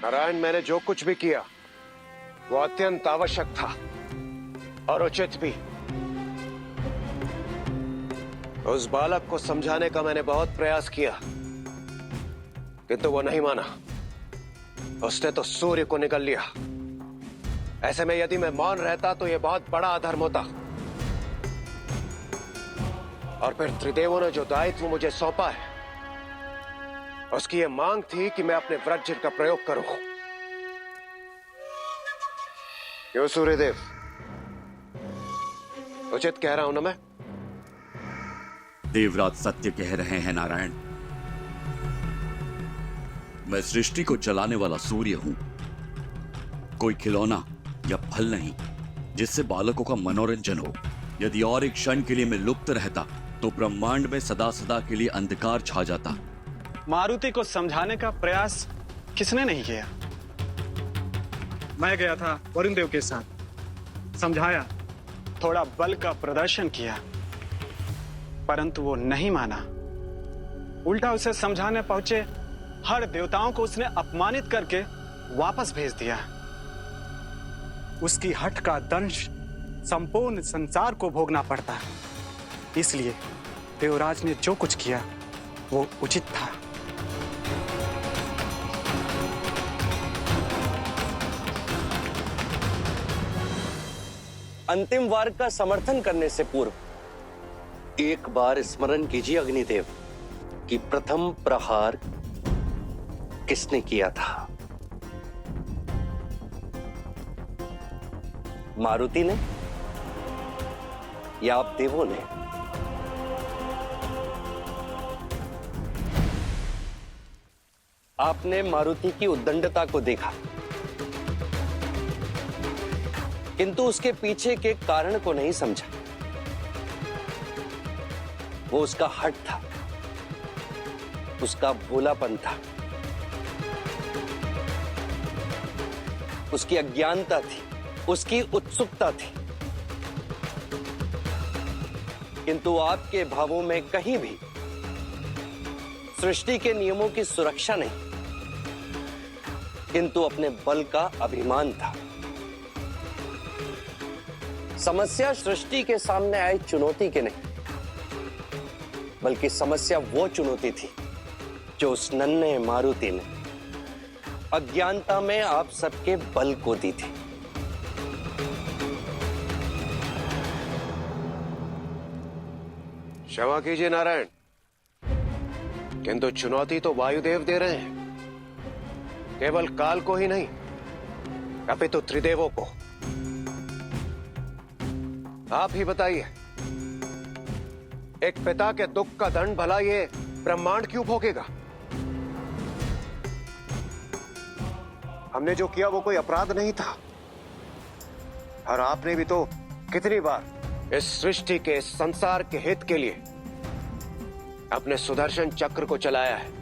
नारायण, मैंने जो कुछ भी किया वो अत्यंत आवश्यक था और उचित भी। उस बालक को समझाने का मैंने बहुत प्रयास किया, किंतु वो नहीं माना। उसने तो सूर्य को निगल लिया। ऐसे में यदि मैं मौन रहता तो यह बहुत बड़ा अधर्म होता। और फिर त्रिदेवों ने जो दायित्व मुझे सौंपा है, उसकी यह मांग थी कि मैं अपने वज्र का प्रयोग करूं। क्यों सूर्यदेव, उचित कह रहा हूं ना मैं? देवराज सत्य कह रहे हैं नारायण। मैं सृष्टि को चलाने वाला सूर्य हूं, कोई खिलौना या फल नहीं जिससे बालकों का मनोरंजन हो। यदि और एक क्षण के लिए मैं लुप्त रहता तो ब्रह्मांड में सदा सदा के लिए अंधकार छा जाता। मारुति को समझाने का प्रयास किसने नहीं किया? मैं गया था वरुण देव के साथ, समझाया, थोड़ा बल का प्रदर्शन किया, परंतु वो नहीं माना। उल्टा उसे समझाने पहुंचे हर देवताओं को उसने अपमानित करके वापस भेज दिया। उसकी हठ का दंश संपूर्ण संसार को भोगना पड़ता है। इसलिए देवराज ने जो कुछ किया वो उचित था। अंतिम वार का समर्थन करने से पूर्व एक बार स्मरण कीजिए अग्निदेव कि प्रथम प्रहार किसने किया था? मारुति ने या आप देवों ने? आपने मारुति की उद्दंडता को देखा, किंतु उसके पीछे के कारण को नहीं समझा। वो उसका हठ था, उसका भोलापन था, उसकी अज्ञानता थी, उसकी उत्सुकता थी। किंतु आपके भावों में कहीं भी सृष्टि के नियमों की सुरक्षा नहीं, किंतु अपने बल का अभिमान था। समस्या सृष्टि के सामने आई चुनौती के नहीं, बल्कि समस्या वो चुनौती थी जो उस नन्हे मारुति ने अज्ञानता में आप सबके बल को दी थी। क्षमा कीजिए नारायण, किंतु चुनौती तो वायुदेव दे रहे हैं, केवल काल को ही नहीं अपितु त्रिदेवों को। आप ही बताइए, एक पिता के दुख का दंड भला ये ब्रह्मांड क्यों भोगेगा? हमने जो किया वो कोई अपराध नहीं था, और आपने भी तो कितनी बार इस सृष्टि के, इस संसार के हित के लिए अपने सुदर्शन चक्र को चलाया है।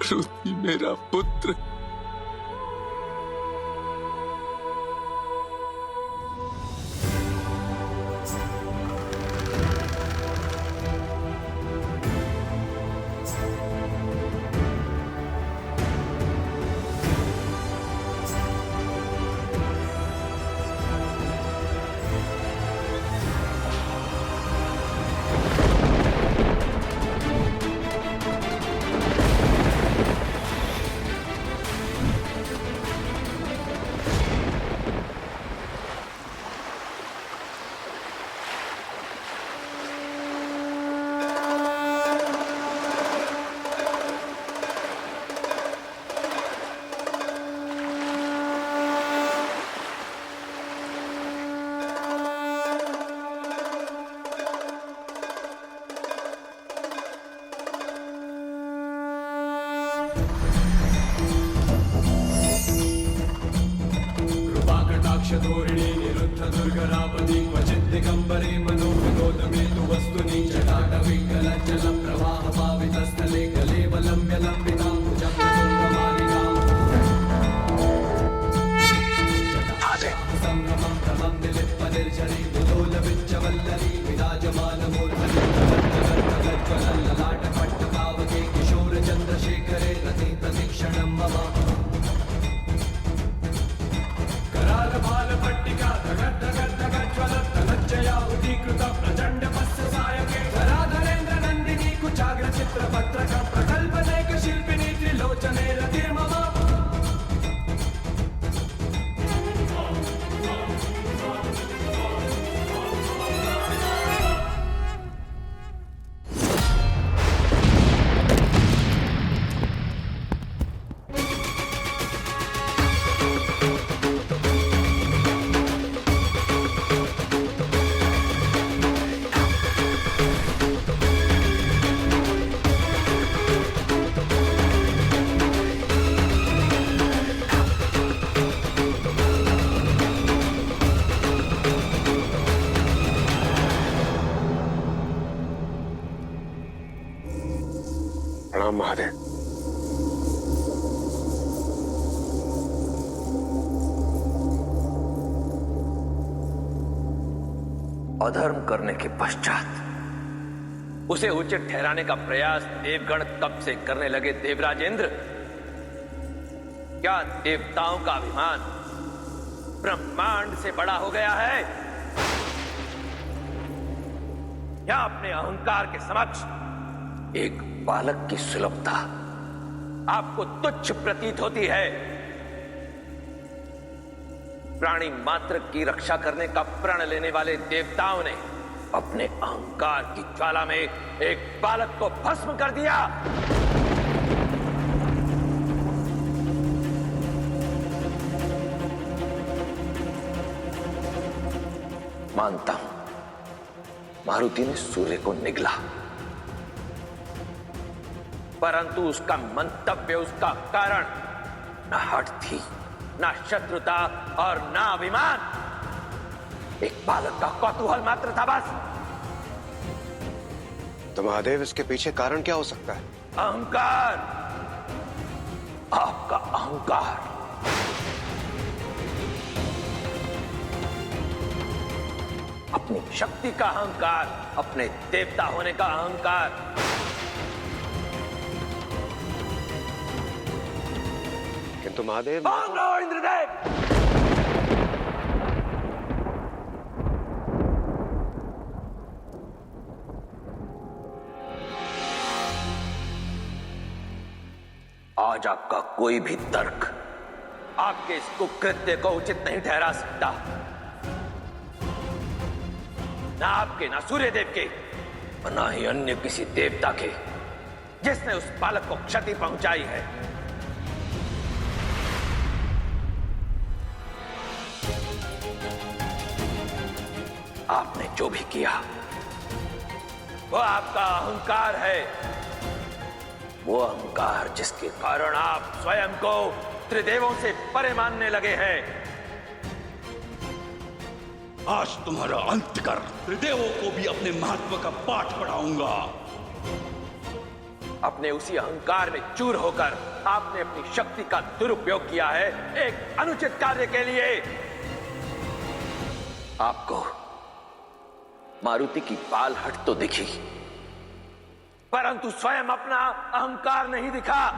मारुति मेरा पुत्र, पाशधोरिणी निरुद्ध दुर्गरापदी क्वचित् दिगम्बरे मनोविनोदमे तु वस्तुनि जटाटविकलज्जल प्रवाह पावितस्थले कलेवलम्ब्य लम्बितां भुजङ्गमालिकाम् संगमं भ्रमं विलिप्पनिर्झरी मुदोलविच्चवल्लरी विराजमानमूर्धनि ललाटपट्टपावके किशोरचन्द्रशेखरे रति प्रतीक्षणं मम करालभालपट्टिका धगद्धगद्धगज्ज्वलत्तलज्जया उदीकृत प्रचण्डपस्य सायके धराधरेन्द्र नन्दिनी कुचाग्रचित्रपत्रक प्रकल्पनेक शिल्पिनी त्रिलोचने रतिर्मम प्रणाम महादेव। अधर्म करने के पश्चात उसे उचित ठहराने का प्रयास देवगण कब से करने लगे देवराजेंद्र? क्या देवताओं का अभिमान ब्रह्मांड से बड़ा हो गया है या अपने अहंकार के समक्ष एक बालक की सुलभता आपको तुच्छ प्रतीत होती है? प्राणी मात्र की रक्षा करने का प्रण लेने वाले देवताओं ने अपने अहंकार की ज्वाला में एक बालक को भस्म कर दिया। मानता हूं मारुति ने सूर्य को निगला, परंतु उसका मंतव्य, उसका कारण न हठ थी, न शत्रुता और न अभिमान, एक बालक का कौतूहल मात्र था बस। तो महादेव इसके पीछे कारण क्या हो सकता है? अहंकार, आपका अहंकार। अपनी शक्ति का अहंकार, अपने देवता होने का अहंकार। किंतु महादेव, इंद्रदेव, आज आपका कोई भी तर्क आपके इस कुकृत्य को उचित नहीं ठहरा सकता। ना आपके, ना सूर्यदेव के, और ना ही अन्य किसी देवता के जिसने उस बालक को क्षति पहुंचाई है। आपने जो भी किया वो आपका अहंकार है, वो अहंकार जिसके कारण आप स्वयं को त्रिदेवों से परे मानने लगे हैं। आज तुम्हारा अंत कर त्रिदेवों को भी अपने महत्व का पाठ पढ़ाऊंगा। अपने उसी अहंकार में चूर होकर आपने अपनी शक्ति का दुरुपयोग किया है एक अनुचित कार्य के लिए। आपको मारुति की बाल हट तो दिखी, परंतु स्वयं अपना अहंकार नहीं दिखा।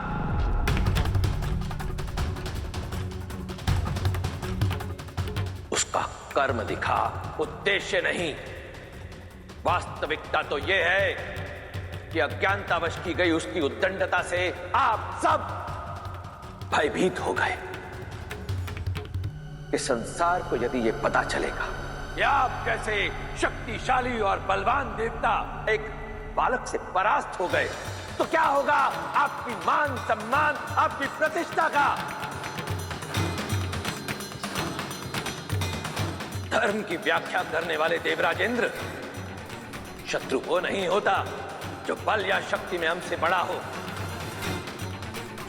उसका कर्म दिखा, उद्देश्य नहीं। वास्तविकता तो यह है कि अज्ञानतावश की गई उसकी उद्दंडता से आप सब भयभीत हो गए। इस संसार को यदि यह पता चलेगा कि आप कैसे शक्तिशाली और बलवान देवता एक बालक से परास्त हो गए, तो क्या होगा आपकी मान सम्मान, आपकी प्रतिष्ठा का? धर्म की व्याख्या करने वाले देवराजेंद्र, शत्रु वो नहीं होता जो बल या शक्ति में हमसे बड़ा हो।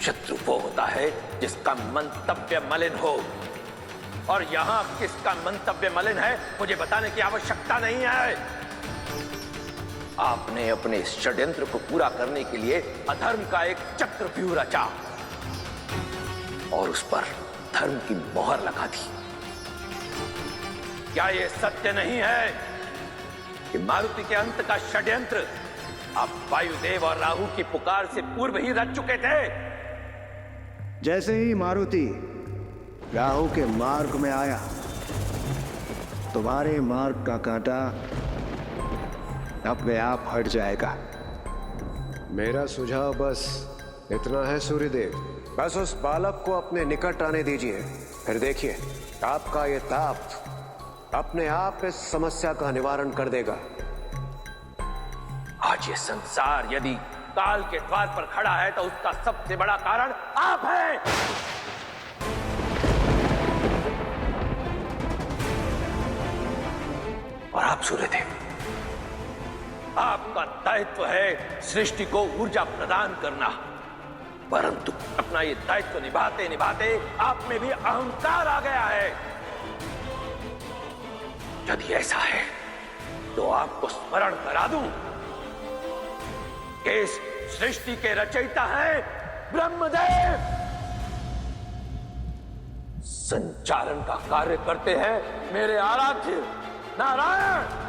शत्रु वो होता है जिसका मंतव्य मलिन हो, और यहां किसका मंतव्य मलिन है मुझे बताने की आवश्यकता नहीं है। आपने अपने इस षड्यंत्र को पूरा करने के लिए अधर्म का एक चक्रव्यूह रचा और उस पर धर्म की मोहर लगा दी। क्या यह सत्य नहीं है कि मारुति के अंत का षड्यंत्र आप वायुदेव और राहु की पुकार से पूर्व ही रच चुके थे? जैसे ही मारुति राहु के मार्ग में आया, तुम्हारे मार्ग का कांटा अपने आप हट जाएगा। मेरा सुझाव बस इतना है सूर्यदेव, बस उस बालक को अपने निकट आने दीजिए, फिर देखिए आपका ये ताप अपने आप इस समस्या का निवारण कर देगा। आज ये संसार यदि काल के द्वार पर खड़ा है तो उसका सबसे बड़ा कारण आप हैं। और आप सूर्यदेव, आपका दायित्व है सृष्टि को ऊर्जा प्रदान करना, परंतु अपना ये दायित्व निभाते निभाते आप में भी अहंकार आ गया है। यदि ऐसा है तो आपको स्मरण करा दूं कि इस सृष्टि के रचयिता हैं ब्रह्मदेव, संचालन का कार्य करते हैं मेरे आराध्य नारायण।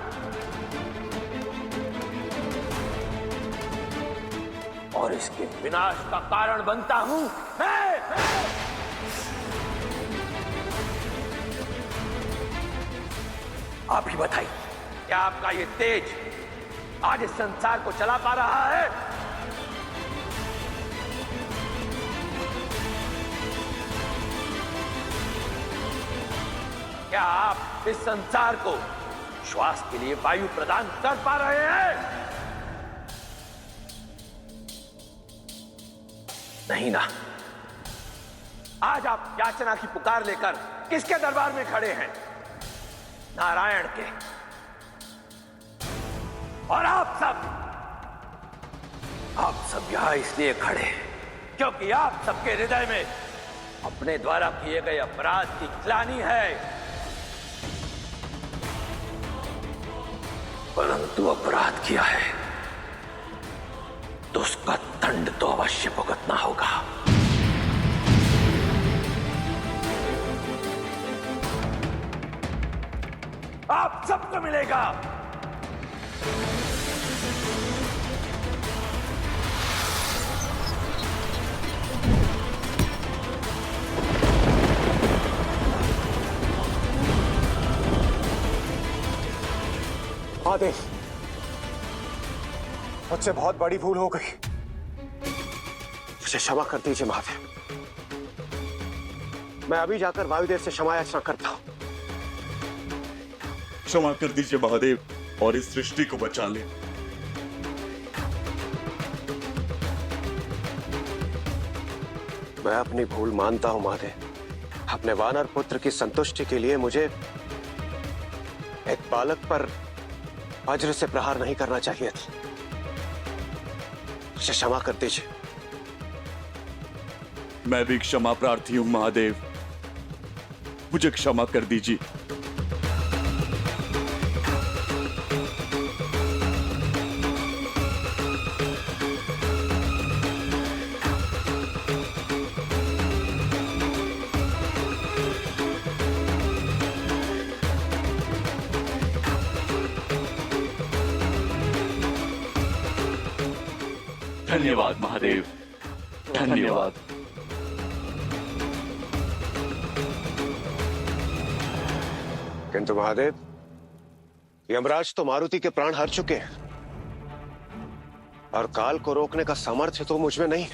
और इसके विनाश का कारण बनता हूं मैं। आप ही बताइए, क्या आपका ये तेज आज इस संसार को चला पा रहा है? क्या आप इस संसार को श्वास के लिए वायु प्रदान कर पा रहे हैं? नहीं ना। आज आप याचना की पुकार लेकर किसके दरबार में खड़े हैं? नारायण के। और आप सब यहां इसलिए खड़े हैं क्योंकि आप सबके हृदय में अपने द्वारा किए गए अपराध की ग्लानि है, परंतु अपराध किया है तो उसका दंड तो अवश्य भुगतना होगा। आप सबको मिलेगा। महादेव, मुझसे बहुत बड़ी भूल हो गई, मुझे क्षमा कर दीजिए महादेव। मैं अभी जाकर वायुदेव से क्षमा याचना करता हूं। क्षमा कर दीजिए महादेव और इस सृष्टि को बचा ले। मैं अपनी भूल मानता हूं महादेव। अपने वानर पुत्र की संतुष्टि के लिए मुझे एक बालक पर वज्र से प्रहार नहीं करना चाहिए था। मुझे क्षमा कर दीजिए। मैं भी क्षमा प्रार्थी हूं महादेव, मुझे क्षमा कर दीजिए। धन्यवाद महादेव, धन्यवाद। किंतु महादेव, यमराज तो मारुति के प्राण हर चुके हैं और काल को रोकने का सामर्थ्य तो मुझ में नहीं।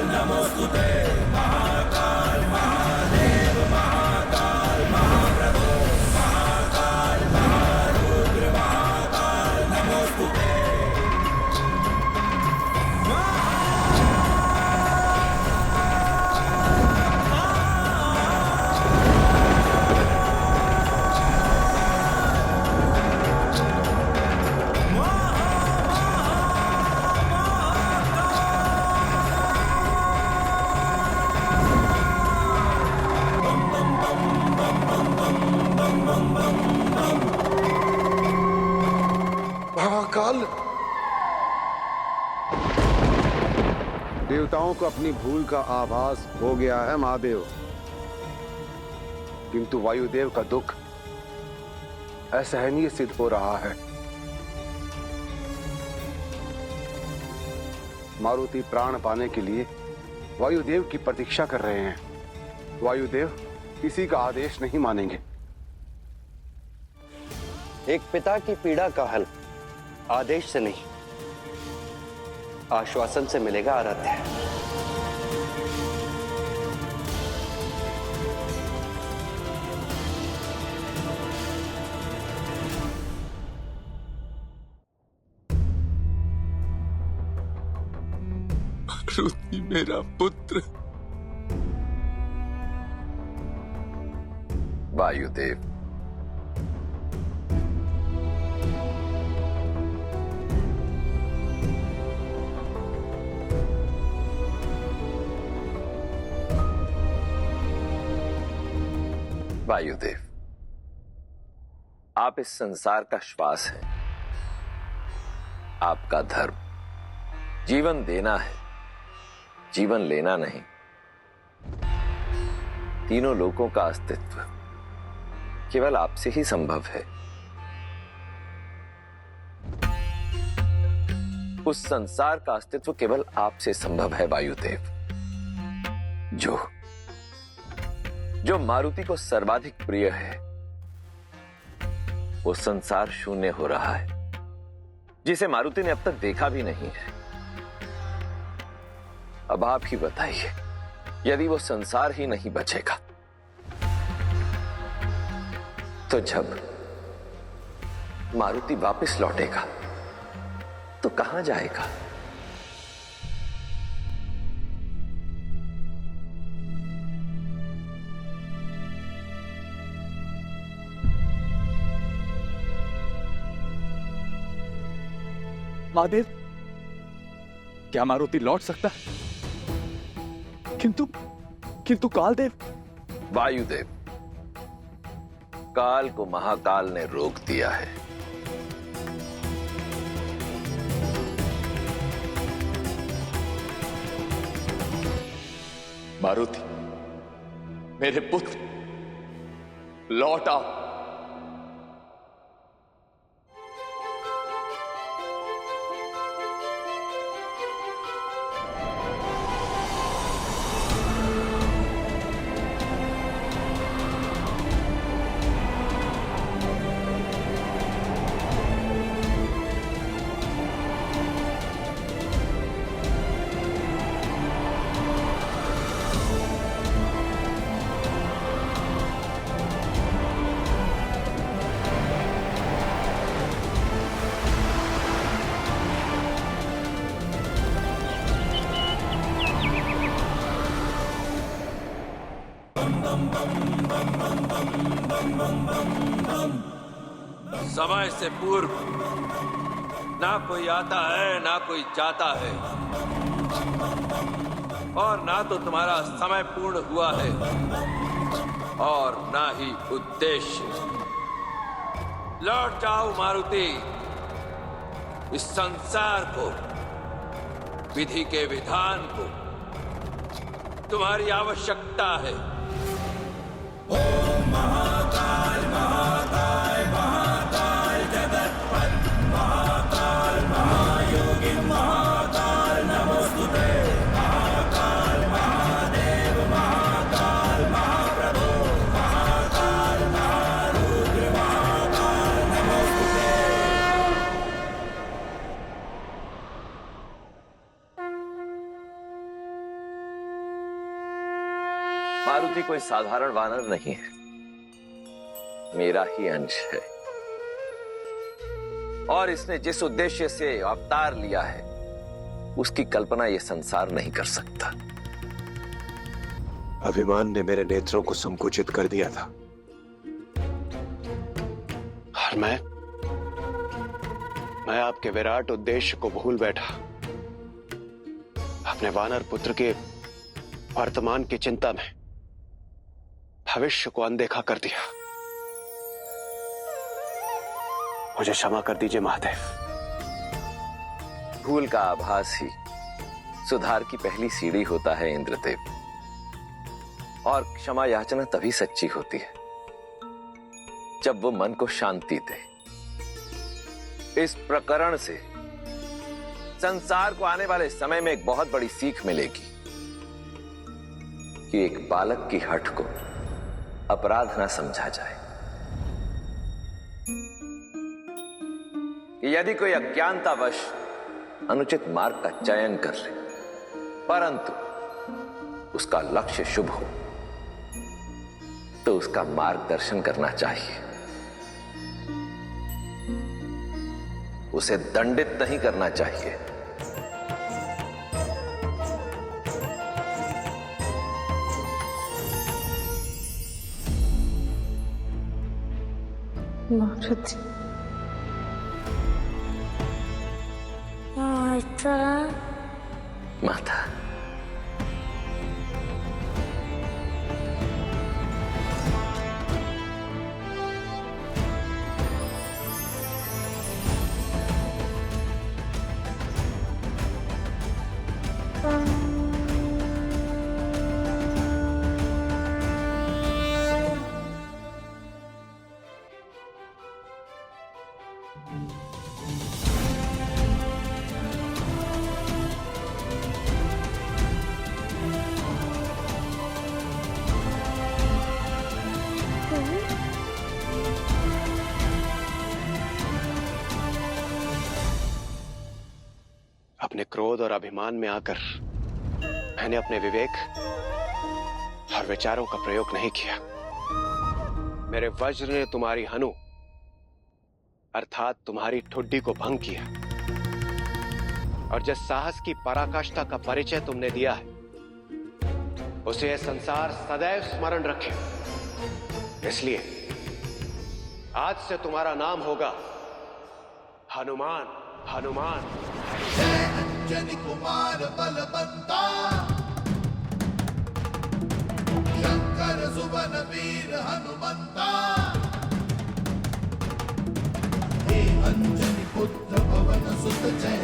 नमोस्तुते। महाकाल। देवताओं को अपनी भूल का आभास हो गया है महादेव, किंतु वायुदेव का दुख असहनीय सिद्ध हो रहा है। मारुति प्राण पाने के लिए वायुदेव की प्रतीक्षा कर रहे हैं। वायुदेव किसी का आदेश नहीं मानेंगे। एक पिता की पीड़ा का हल आदेश से नहीं, आश्वासन से मिलेगा आराध्य। मारुति मेरा पुत्र। वायुदेव, वायुदेव, आप इस संसार का श्वास हैं। आपका धर्म जीवन देना है, जीवन लेना नहीं। तीनों लोकों का अस्तित्व केवल आपसे ही संभव है। उस संसार का अस्तित्व केवल आपसे संभव है वायुदेव। जो मारुति को सर्वाधिक प्रिय है, वो संसार शून्य हो रहा है, जिसे मारुति ने अब तक देखा भी नहीं है। अब आप ही बताइए, यदि वो संसार ही नहीं बचेगा तो जब मारुति वापस लौटेगा तो कहां जाएगा? महादेव, क्या मारुति लौट सकता है? किंतु कालदेव। वायुदेव, काल को महाकाल ने रोक दिया है। मारुति, मेरे पुत्र, लौट आओ। समय से पूर्व ना कोई आता है ना कोई जाता है, और ना तो तुम्हारा समय पूर्ण हुआ है और ना ही उद्देश्य। लौट जाओ मारुति, इस संसार को, विधि के विधान को तुम्हारी आवश्यकता है। ओम महाकाल महाकाल महाकाल जगतपति महाकाल महायोगी महाकाल नमोस्तुते। महाकाल महादेव महाकाल महाप्रभु महाकाल महारुद्र महाकाल नमोस्तुते। मारुति कोई साधारण वानर नहीं है, मेरा ही अंश है, और इसने जिस उद्देश्य से अवतार लिया है उसकी कल्पना यह संसार नहीं कर सकता। अभिमान ने मेरे नेत्रों को संकुचित कर दिया था, और मैं आपके विराट उद्देश्य को भूल बैठा। अपने वानर पुत्र के वर्तमान की चिंता में भविष्य को अनदेखा कर दिया। मुझे क्षमा कर दीजिए महादेव। भूल का आभास ही सुधार की पहली सीढ़ी होता है इंद्रदेव। और क्षमा याचना तभी सच्ची होती है जब वो मन को शांति दे। इस प्रकरण से संसार को आने वाले समय में एक बहुत बड़ी सीख मिलेगी कि एक बालक की हठ को अपराध ना समझा जाए। कि यदि कोई अज्ञानतावश अनुचित मार्ग का चयन कर ले परंतु उसका लक्ष्य शुभ हो तो उसका मार्गदर्शन करना चाहिए, उसे दंडित नहीं करना चाहिए। मारुति माता अपने क्रोध और अभिमान में आकर मैंने अपने विवेक और विचारों का प्रयोग नहीं किया। मेरे वज्र ने तुम्हारी हनु अर्थात तुम्हारी ठुड्डी को भंग किया और जिस साहस की पराकाष्ठा का परिचय तुमने दिया है उसे यह संसार सदैव स्मरण रखे। इसलिए आज से तुम्हारा नाम होगा हनुमान। हनुमान अंजनी कुमार बलवंता, शंकर सुवन वीर हनुमंता। हे अंजनी पुत्र पवन सुत जय